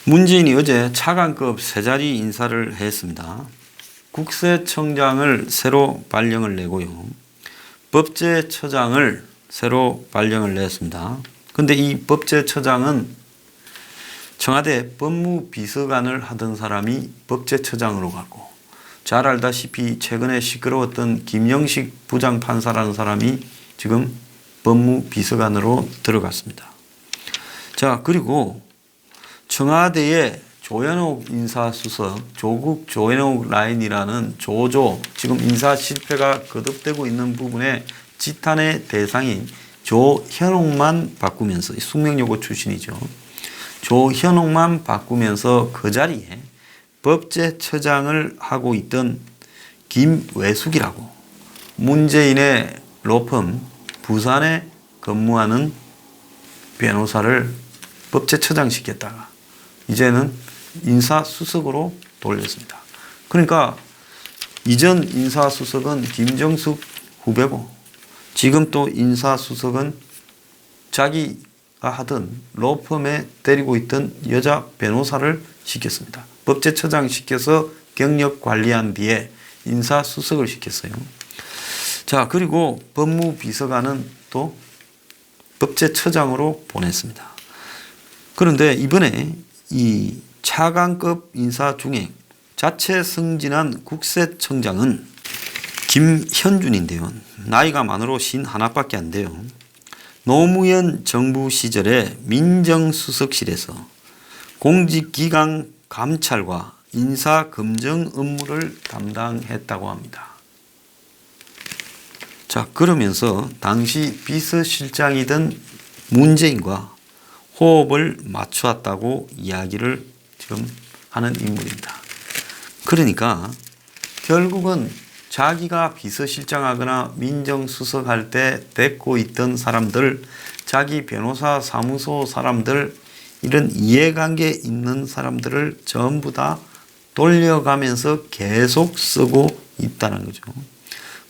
문재인이 어제 차관급 세 자리 인사를 했습니다. 국세청장을 새로 발령을 내고요. 법제처장을 새로 발령을 냈습니다. 그런데 이 법제처장은 청와대 법무비서관을 하던 사람이 법제처장으로 가고, 잘 알다시피 최근에 시끄러웠던 김영식 부장판사라는 사람이 지금 법무비서관으로 들어갔습니다. 자, 그리고 청와대의 조현옥 인사수석, 조국 조현옥 라인이라는 조조, 지금 인사 실패가 거듭되고 있는 부분에 지탄의 대상인 조현옥만 바꾸면서, 숙명여고 출신이죠. 조현옥만 바꾸면서 그 자리에 법제처장을 하고 있던 김외숙이라고, 문재인의 로펌 부산에 근무하는 변호사를 법제처장 시켰다가 이제는 인사수석으로 돌렸습니다. 그러니까 이전 인사수석은 김정숙 후배고, 지금 또 인사수석은 자기가 하던 로펌에 데리고 있던 여자 변호사를 시켰습니다. 법제처장 시켜서 경력 관리한 뒤에 인사수석을 시켰어요. 자, 그리고 법무비서관은 또 법제처장으로 보냈습니다. 그런데 이번에 이 차관급 인사 중에 자체 승진한 국세청장은 김현준인데요. 나이가 만으로 51밖에 안 돼요. 노무현 정부 시절에 민정수석실에서 공직기강 감찰과 인사검증 업무를 담당했다고 합니다. 자, 그러면서 당시 비서실장이던 문재인과 호흡을 맞추었다고 이야기를 지금 하는 인물입니다. 그러니까 결국은 자기가 비서실장하거나 민정수석할 때 데리고 있던 사람들, 자기 변호사 사무소 사람들, 이런 이해관계 있는 사람들을 전부 다 돌려가면서 계속 쓰고 있다는 거죠.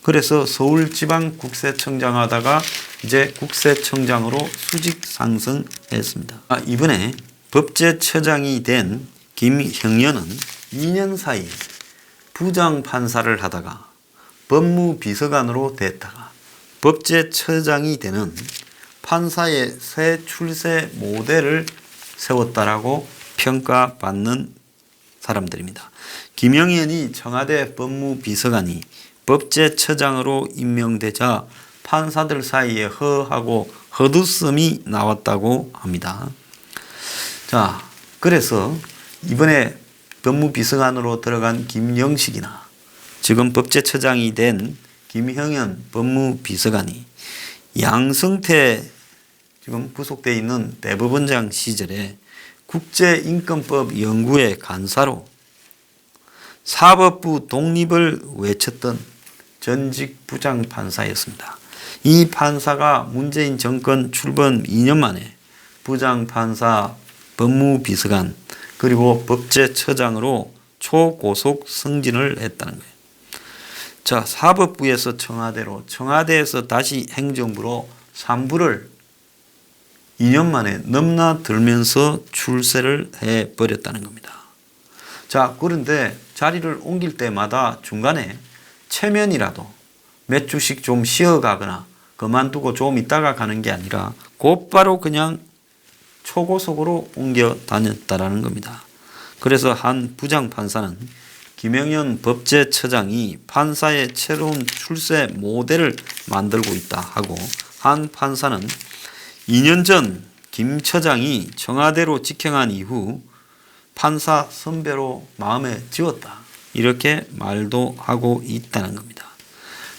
그래서 서울지방국세청장 하다가 이제 국세청장으로 수직 상승했습니다. 이번에 법제처장이 된 김형연은 2년 사이 부장판사를 하다가 법무비서관으로 됐다가 법제처장이 되는 판사의 새 출세 모델을 세웠다라고 평가받는 사람들입니다. 김영현이 청와대 법무비서관이 법제처장으로 임명되자 판사들 사이에 허하고 헛웃음이 나왔다고 합니다. 자, 그래서 이번에 법무비서관으로 들어간 김영식이나 지금 법제처장이 된 김형현 법무비서관이 양승태 지금 구속되어 있는 대법원장 시절에 국제인권법 연구회 간사로 사법부 독립을 외쳤던 전직 부장판사였습니다. 이 판사가 문재인 정권 출범 2년 만에 부장판사, 법무비서관, 그리고 법제처장으로 초고속 승진을 했다는 거예요. 자, 사법부에서 청와대로, 청와대에서 다시 행정부로 3부를 2년 만에 넘나들면서 출세를 해버렸다는 겁니다. 자, 그런데 자리를 옮길 때마다 중간에 체면이라도 몇 주씩 좀 쉬어가거나 그만두고 좀 있다가 가는 게 아니라 곧바로 그냥 초고속으로 옮겨 다녔다라는 겁니다. 그래서 한 부장판사는 김영현 법제처장이 판사의 새로운 출세 모델을 만들고 있다 하고, 한 판사는 2년 전 김 처장이 청와대로 직행한 이후 판사 선배로 마음에 지웠다, 이렇게 말도 하고 있다는 겁니다.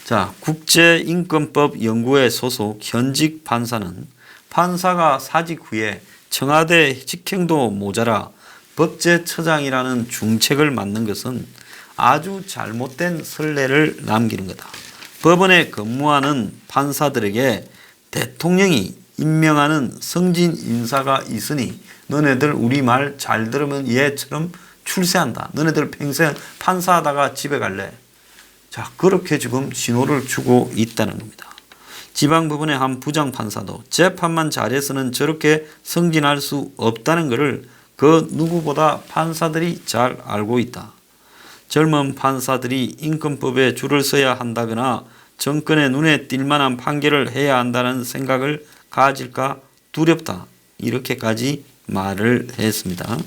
자, 국제인권법 연구회 소속 현직 판사는 판사가 사직 후에 청와대 직행도 모자라 법제처장이라는 중책을 맡는 것은 아주 잘못된 선례를 남기는 거다. 법원에 근무하는 판사들에게 대통령이 임명하는 승진 인사가 있으니 너네들 우리 말 잘 들으면 얘처럼 출세한다. 너네들 평생 판사하다가 집에 갈래. 자, 그렇게 지금 신호를 주고 있다는 겁니다. 지방법원의 한 부장판사도 재판만 잘해서는 저렇게 승진할 수 없다는 것을 그 누구보다 판사들이 잘 알고 있다. 젊은 판사들이 인권법에 줄을 서야 한다거나 정권의 눈에 띌 만한 판결을 해야 한다는 생각을 가질까 두렵다. 이렇게까지 말을 했습니다.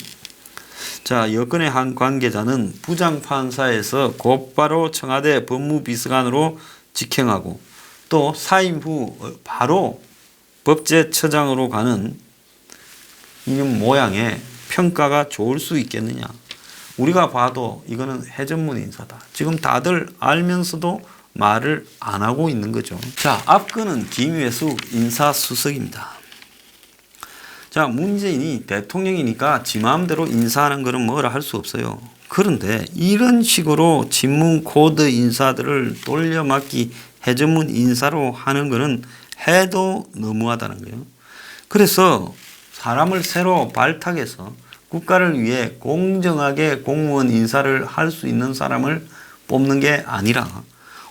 자, 여권의 한 관계자는 부장판사에서 곧바로 청와대 법무비서관으로 직행하고 또 사임 후 바로 법제처장으로 가는 이런 모양의 평가가 좋을 수 있겠느냐. 우리가 봐도 이거는 해전문 인사다. 지금 다들 알면서도 말을 안 하고 있는 거죠. 자, 앞건은 김회숙 인사수석입니다. 자, 문재인이 대통령이니까 지 마음대로 인사하는 거는 뭐라 할 수 없어요. 그런데 이런 식으로 친문 코드 인사들을 돌려막기 해전문 인사로 하는 거는 해도 너무하다는 거예요. 그래서 사람을 새로 발탁해서 국가를 위해 공정하게 공무원 인사를 할 수 있는 사람을 뽑는 게 아니라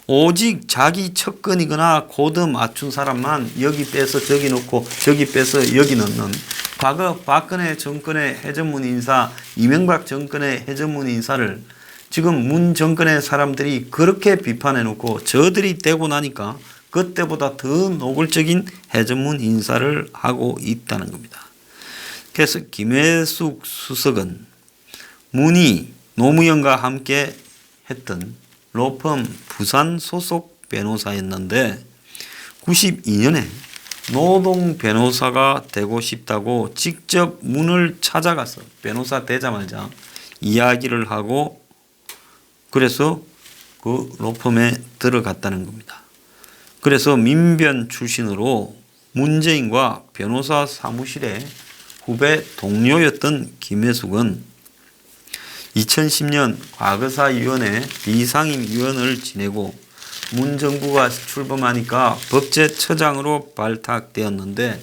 오직 자기 척근이거나 코드 맞춘 사람만 여기 빼서 저기 넣고 저기 빼서 여기 넣는 과거 박근혜 정권의 해전문 인사, 이명박 정권의 해전문 인사를 지금 문 정권의 사람들이 그렇게 비판해 놓고 저들이 되고 나니까 그때보다 더 노골적인 해전문 인사를 하고 있다는 겁니다. 그래서 김회숙 수석은 문희 노무현과 함께 했던 로펌 부산 소속 변호사였는데 92년에 노동 변호사가 되고 싶다고 직접 문을 찾아가서 변호사 되자마자 이야기를 하고 그래서 그 로펌에 들어갔다는 겁니다. 그래서 민변 출신으로 문재인과 변호사 사무실의 후배 동료였던 김회숙은 2010년 과거사위원회 비상임위원을 지내고 문 정부가 출범하니까 법제처장으로 발탁되었는데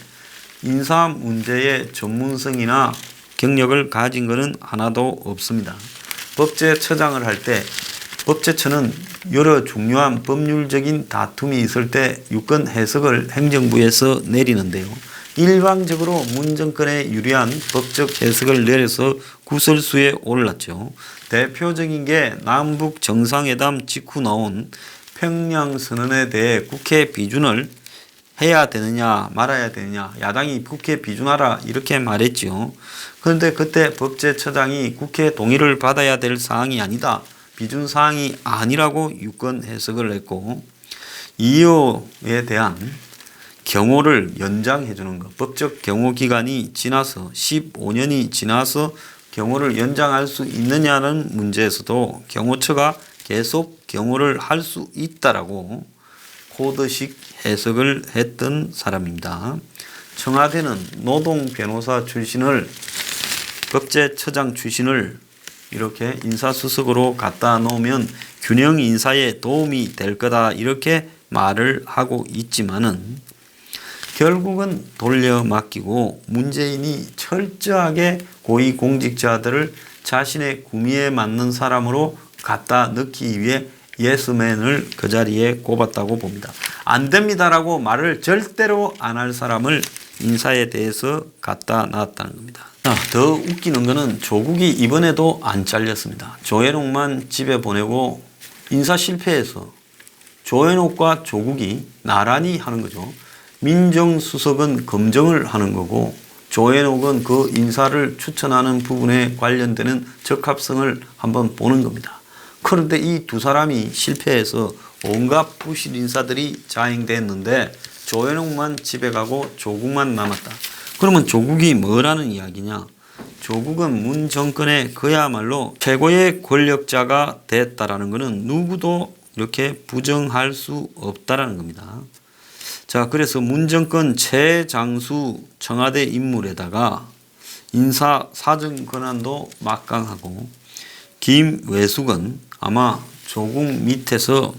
인사 문제의 전문성이나 경력을 가진 것은 하나도 없습니다. 법제처장을 할 때 법제처는 여러 중요한 법률적인 다툼이 있을 때 유권 해석을 행정부에서 내리는데요. 일방적으로 문 정권에 유리한 법적 해석을 내려서 구설수에 올랐죠. 대표적인 게 남북 정상회담 직후 나온 평양선언에 대해 국회 비준을 해야 되느냐 말아야 되느냐 야당이 국회 비준하라 이렇게 말했죠. 그런데 그때 법제처장이 국회 동의를 받아야 될 사항이 아니다. 비준 사항이 아니라고 유권 해석을 했고 이호에 대한 경호를 연장해 주는 것. 법적 경호 기간이 지나서 15년이 지나서 경호를 연장할 수 있느냐는 문제에서도 경호처가 계속 경호를 할 수 있다라고 코드식 해석을 했던 사람입니다. 청와대는 노동 변호사 출신을 법제처장 출신을 이렇게 인사수석으로 갖다 놓으면 균형 인사에 도움이 될 거다 이렇게 말을 하고 있지만은 결국은 돌려막기고 문재인이 철저하게 고위공직자들을 자신의 구미에 맞는 사람으로 갖다 넣기 위해 예스맨을 그 자리에 꼽았다고 봅니다. 안 됩니다라고 말을 절대로 안 할 사람을 인사에 대해서 갖다 놨다는 겁니다. 더 웃기는 거는 조국이 이번에도 안 잘렸습니다. 조현옥만 집에 보내고 인사 실패해서 조현옥과 조국이 나란히 하는 거죠. 민정수석은 검증을 하는 거고 조현옥은 그 인사를 추천하는 부분에 관련되는 적합성을 한번 보는 겁니다. 그런데 이 두 사람이 실패해서 온갖 부실 인사들이 자행됐는데 조현옥만 집에 가고 조국만 남았다. 그러면 조국이 뭐라는 이야기냐? 조국은 문 정권의 그야말로 최고의 권력자가 됐다라는 것은 누구도 이렇게 부정할 수 없다라는 겁니다. 자, 그래서 문 정권 최장수 청와대 인물에다가 인사 사정 권한도 막강하고 김외숙은 아마 조국 밑에서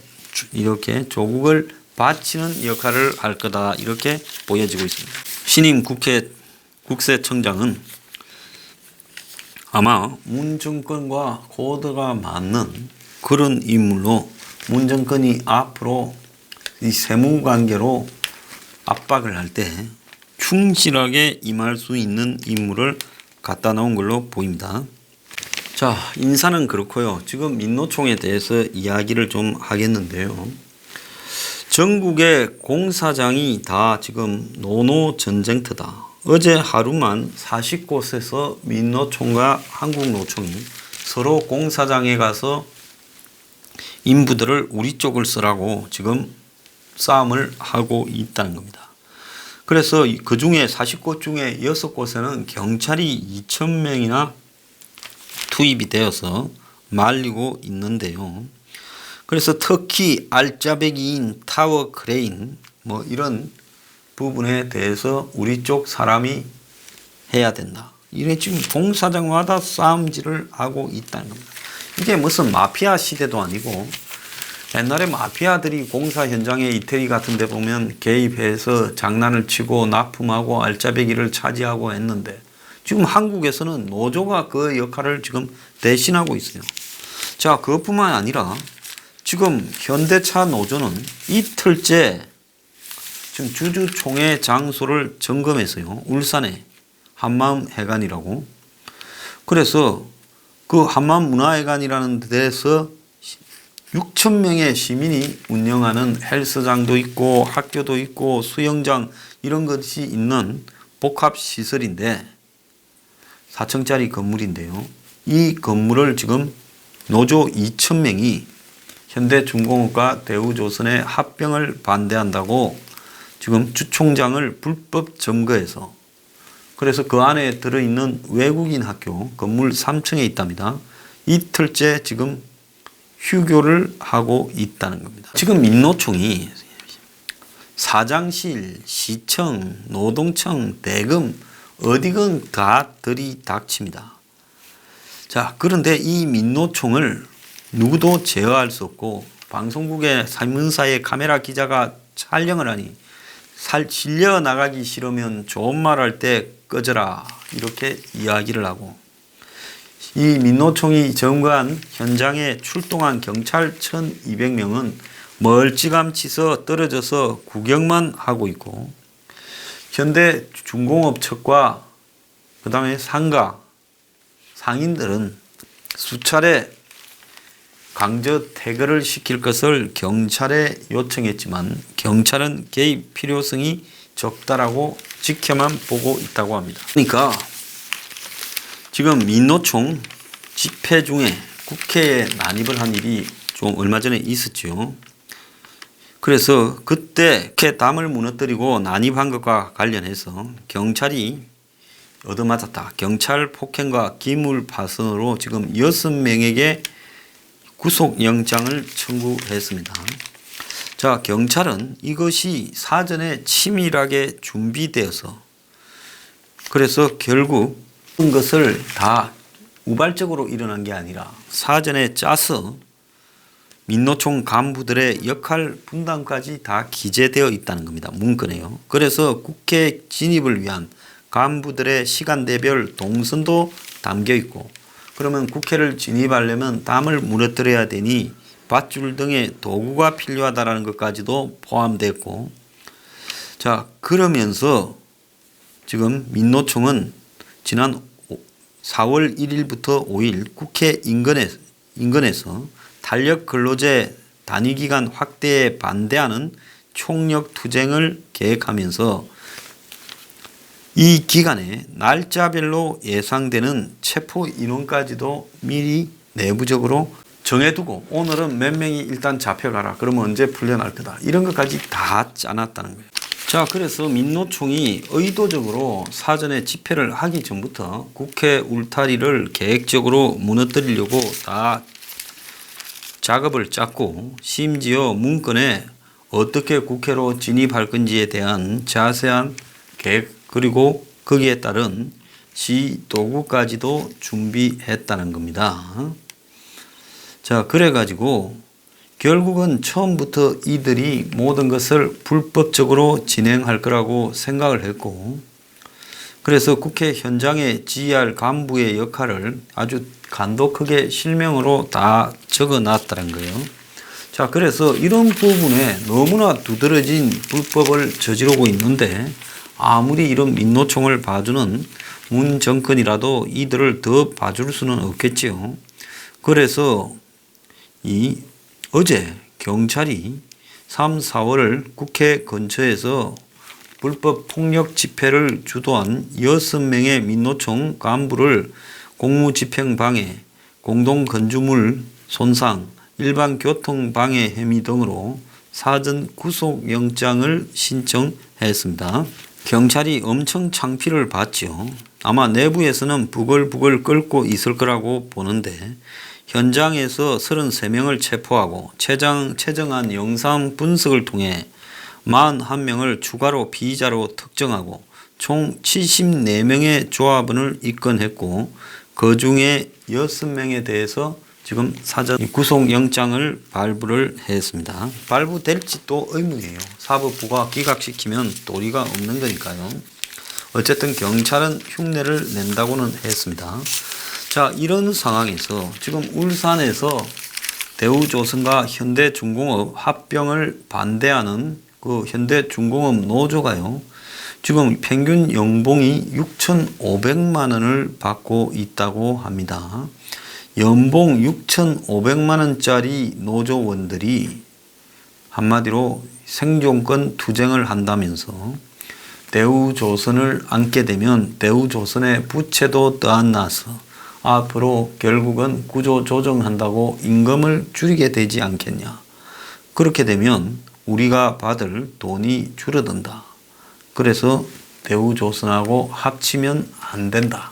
이렇게 조국을 바치는 역할을 할 거다 이렇게 보여지고 있습니다. 신임 국세청장은 아마 문 정권과 코드가 맞는 그런 인물로 문 정권이 앞으로 이 세무관계로 압박을 할 때 충실하게 임할 수 있는 인물을 갖다 놓은 걸로 보입니다. 자, 인사는 그렇고요. 지금 민노총에 대해서 이야기를 좀 하겠는데요. 전국의 공사장이 다 지금 노노 전쟁터다. 어제 하루만 40곳에서 민노총과 한국노총이 서로 공사장에 가서 인부들을 우리 쪽을 쓰라고 지금 싸움을 하고 있다는 겁니다. 그래서 그 중에 40곳 중에 6곳에는 경찰이 2,000명이나 투입이 되어서 말리고 있는데요. 그래서 특히 알짜배기인 타워 크레인 뭐 이런 부분에 대해서 우리 쪽 사람이 해야 된다. 이래 지금 공사장마다 싸움질을 하고 있다는 겁니다. 이게 무슨 마피아 시대도 아니고 옛날에 마피아들이 공사 현장에 이태리 같은 데 보면 개입해서 장난을 치고 납품하고 알짜배기를 차지하고 했는데 지금 한국에서는 노조가 그 역할을 지금 대신하고 있어요. 자, 그것뿐만 아니라 지금 현대차 노조는 이틀째 지금 주주총회 장소를 점검해서요. 울산에 한마음회관이라고. 그래서 그 한마음문화회관이라는 데서 6,000명의 시민이 운영하는 헬스장도 있고 학교도 있고 수영장 이런 것이 있는 복합시설인데 4층짜리 건물인데요. 이 건물을 지금 노조 2,000명이 현대중공업과 대우조선의 합병을 반대한다고 지금 주총장을 불법 점거해서 그래서 그 안에 들어있는 외국인 학교 건물 3층에 있답니다. 이틀째 지금 휴교를 하고 있다는 겁니다. 지금 민노총이 사장실, 시청, 노동청, 대금 어디건 다 들이닥칩니다. 자, 그런데 이 민노총을 누구도 제어할 수 없고 방송국의 신문사의 카메라 기자가 촬영을 하니 실려 나가기 싫으면 좋은 말 할 때 꺼져라 이렇게 이야기를 하고 이 민노총이 점거한 현장에 출동한 경찰 1,200명은 멀찌감치서 떨어져서 구경만 하고 있고 현대중공업 측과 그 다음에 상가, 상인들은 수차례 강제 퇴거를 시킬 것을 경찰에 요청했지만 경찰은 개입 필요성이 적다라고 지켜만 보고 있다고 합니다. 그러니까 지금 민노총 집회 중에 국회에 난입을 한 일이 좀 얼마 전에 있었죠. 그래서 그때 국회 담을 무너뜨리고 난입한 것과 관련해서 경찰이 얻어맞았다. 경찰 폭행과 기물 파손으로 지금 6명에게 구속영장을 청구했습니다. 자, 경찰은 이것이 사전에 치밀하게 준비되어서 그래서 결국 그런 것을 다 우발적으로 일어난 게 아니라 사전에 짜서 민노총 간부들의 역할 분담까지 다 기재되어 있다는 겁니다. 문건에요. 그래서 국회 진입을 위한 간부들의 시간대별 동선도 담겨 있고 그러면 국회를 진입하려면 담을 무너뜨려야 되니 밧줄 등의 도구가 필요하다는 것까지도 포함됐고 자, 그러면서 지금 민노총은 지난 4월 1일부터 5일 국회 인근에서 탄력 근로제 단위기간 확대에 반대하는 총력 투쟁을 계획하면서 이 기간에 날짜별로 예상되는 체포 인원까지도 미리 내부적으로 정해두고 오늘은 몇 명이 일단 잡혀가라. 그러면 언제 풀려날 거다. 이런 것까지 다 짜놨다는 거예요. 자, 그래서 민노총이 의도적으로 사전에 집회를 하기 전부터 국회 울타리를 계획적으로 무너뜨리려고 다 작업을 짰고 심지어 문건에 어떻게 국회로 진입할 건지에 대한 자세한 계획 그리고 거기에 따른 지도구까지도 준비했다는 겁니다. 자, 그래가지고 결국은 처음부터 이들이 모든 것을 불법적으로 진행할 거라고 생각을 했고 그래서 국회 현장에 지휘할 간부의 역할을 아주 간도 크게 실명으로 다 적어놨다는 거예요. 자, 그래서 이런 부분에 너무나 두드러진 불법을 저지르고 있는데 아무리 이런 민노총을 봐주는 문 정권이라도 이들을 더 봐줄 수는 없겠지요. 그래서 어제 경찰이 3, 4월 국회 근처에서 불법 폭력 집회를 주도한 6명의 민노총 간부를 공무집행방해, 공동건축물 손상, 일반 교통방해 혐의 등으로 사전 구속영장을 신청했습니다. 경찰이 엄청 창피를 받죠. 아마 내부에서는 부글부글 끓고 있을 거라고 보는데 현장에서 33명을 체포하고 최정한 영상 분석을 통해 41명을 추가로 피의자로 특정하고 총 74명의 조합원을 입건했고 그 중에 6명에 대해서 지금 사전 구속영장을 발부를 했습니다. 발부될지 또 의문이에요. 사법부가 기각시키면 도리가 없는 거니까요. 어쨌든 경찰은 흉내를 낸다고는 했습니다. 자, 이런 상황에서 지금 울산에서 대우조선과 현대중공업 합병을 반대하는 그 현대중공업 노조가요. 지금 평균 연봉이 6,500만 원을 받고 있다고 합니다. 연봉 6,500만 원짜리 노조원들이 한마디로 생존권 투쟁을 한다면서 대우조선을 안게 되면 대우조선의 부채도 떠안나서 앞으로 결국은 구조조정한다고 임금을 줄이게 되지 않겠냐. 그렇게 되면 우리가 받을 돈이 줄어든다. 그래서 대우조선하고 합치면 안 된다.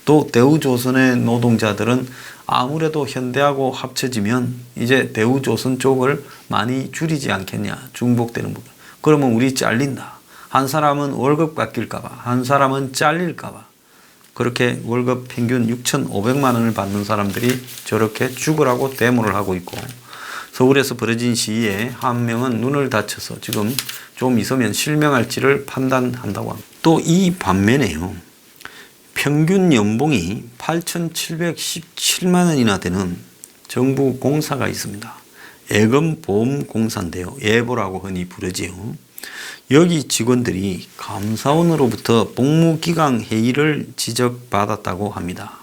또 대우조선의 노동자들은 아무래도 현대하고 합쳐지면 이제 대우조선 쪽을 많이 줄이지 않겠냐. 중복되는 부분. 그러면 우리 잘린다. 한 사람은 월급 깎일까봐, 한 사람은 잘릴까봐. 그렇게 월급 평균 6,500만 원을 받는 사람들이 저렇게 죽으라고 데모를 하고 있고, 서울에서 벌어진 시위에 한 명은 눈을 다쳐서 지금 좀 있으면 실명할지를 판단한다고 합니다. 또 이 반면에요. 평균 연봉이 8,717만 원이나 되는 정부 공사가 있습니다. 예금보험공사인데요. 예보라고 흔히 부르지요. 여기 직원들이 감사원으로부터 복무기강 회의를 지적받았다고 합니다.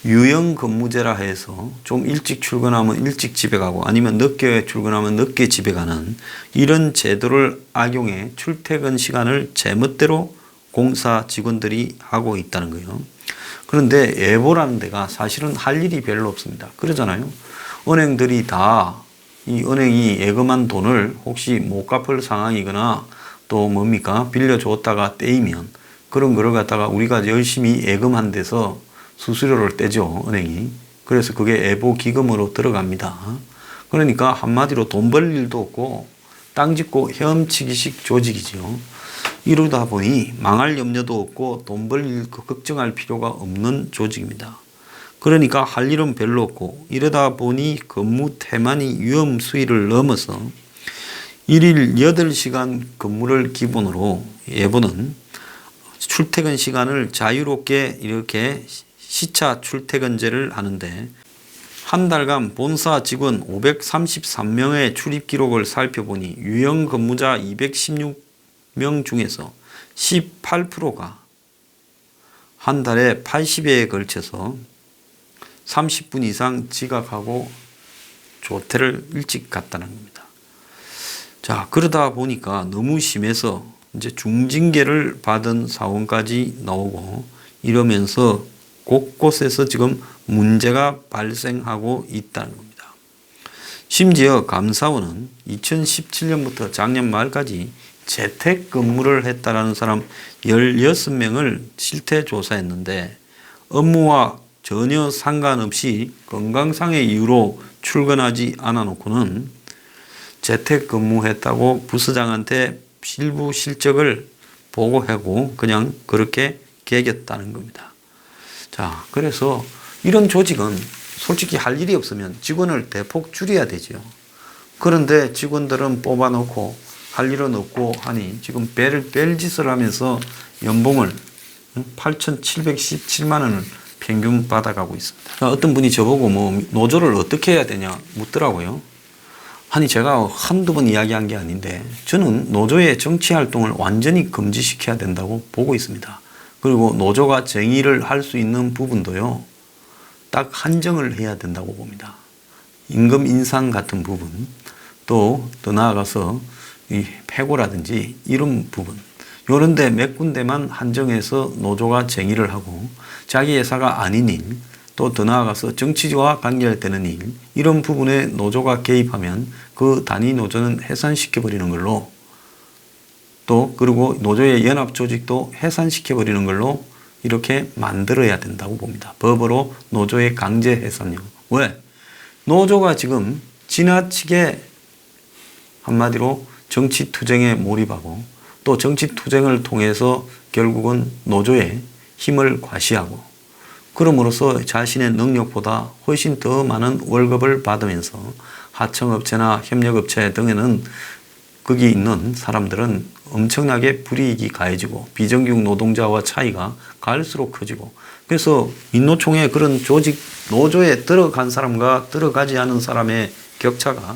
유연근무제라 해서 좀 일찍 출근하면 일찍 집에 가고 아니면 늦게 출근하면 늦게 집에 가는 이런 제도를 악용해 출퇴근 시간을 제멋대로 공사 직원들이 하고 있다는 거예요. 그런데 예보라는 데가 사실은 할 일이 별로 없습니다. 그러잖아요. 은행들이 다 이 은행이 예금한 돈을 혹시 못 갚을 상황이거나 또 뭡니까 빌려줬다가 떼이면 그런 거를 갖다가 우리가 열심히 예금한 데서 수수료를 떼죠, 은행이. 그래서 그게 예보 기금으로 들어갑니다. 그러니까 한마디로 돈 벌 일도 없고 땅 짓고 헤엄치기식 조직이죠. 이러다 보니 망할 염려도 없고 돈 벌 일 걱정할 필요가 없는 조직입니다. 그러니까 할 일은 별로 없고 이러다 보니 근무 태만이 위험 수위를 넘어서 일일 8시간 근무를 기본으로 예보는 출퇴근 시간을 자유롭게 이렇게 시차 출퇴근제를 하는데 한 달간 본사 직원 533명의 출입 기록을 살펴보니 유형 근무자 216명 중에서 18%가 한 달에 80회에 걸쳐서 30분 이상 지각하고 조퇴를 일찍 갔다는 겁니다. 자, 그러다 보니까 너무 심해서 이제 중징계를 받은 사원까지 나오고 이러면서 곳곳에서 지금 문제가 발생하고 있다는 겁니다. 심지어 감사원은 2017년부터 작년 말까지 재택근무를 했다라는 사람 16명을 실태 조사했는데 업무와 전혀 상관없이 건강상의 이유로 출근하지 않아 놓고는 재택근무했다고 부서장한테 일부 실적을 보고하고 그냥 그렇게 개겼다는 겁니다. 자, 그래서 이런 조직은 솔직히 할 일이 없으면 직원을 대폭 줄여야 되죠. 그런데 직원들은 뽑아놓고 할 일은 없고 하니 지금 벨짓을 하면서 연봉을 8,717만 원을 평균 받아가고 있습니다. 어떤 분이 저보고 뭐 노조를 어떻게 해야 되냐 묻더라고요. 아니 제가 한두 번 이야기한 게 아닌데 저는 노조의 정치 활동을 완전히 금지시켜야 된다고 보고 있습니다. 그리고 노조가 쟁의를 할 수 있는 부분도요. 딱 한정을 해야 된다고 봅니다. 임금 인상 같은 부분, 또 더 나아가서 이 해고라든지 이런 부분, 이런 데 몇 군데만 한정해서 노조가 쟁의를 하고 자기 회사가 아닌 일, 또 더 나아가서 정치와 관계되는 일, 이런 부분에 노조가 개입하면 그 단위 노조는 해산시켜버리는 걸로, 또 그리고 노조의 연합 조직도 해산시켜버리는 걸로 이렇게 만들어야 된다고 봅니다. 법으로 노조의 강제 해산요. 왜? 노조가 지금 지나치게 한마디로 정치투쟁에 몰입하고 또 정치투쟁을 통해서 결국은 노조의 힘을 과시하고 그럼으로써 자신의 능력보다 훨씬 더 많은 월급을 받으면서 하청업체나 협력업체 등에는 거기 있는 사람들은 엄청나게 불이익이 가해지고 비정규직 노동자와 차이가 갈수록 커지고, 그래서 민노총의 그런 조직 노조에 들어간 사람과 들어가지 않은 사람의 격차가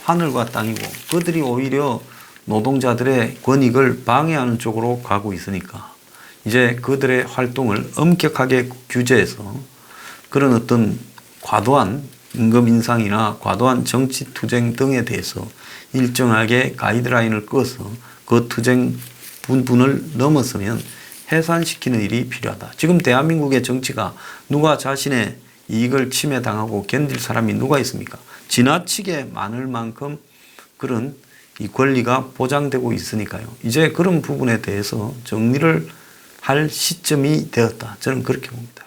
하늘과 땅이고 그들이 오히려 노동자들의 권익을 방해하는 쪽으로 가고 있으니까 이제 그들의 활동을 엄격하게 규제해서 그런 어떤 과도한 임금 인상이나 과도한 정치 투쟁 등에 대해서 일정하게 가이드라인을 꺼서 그 투쟁 부분을 넘어서면 해산시키는 일이 필요하다. 지금 대한민국의 정치가 누가 자신의 이익을 침해당하고 견딜 사람이 누가 있습니까? 지나치게 많을 만큼 그런 이 권리가 보장되고 있으니까요. 이제 그런 부분에 대해서 정리를 할 시점이 되었다. 저는 그렇게 봅니다.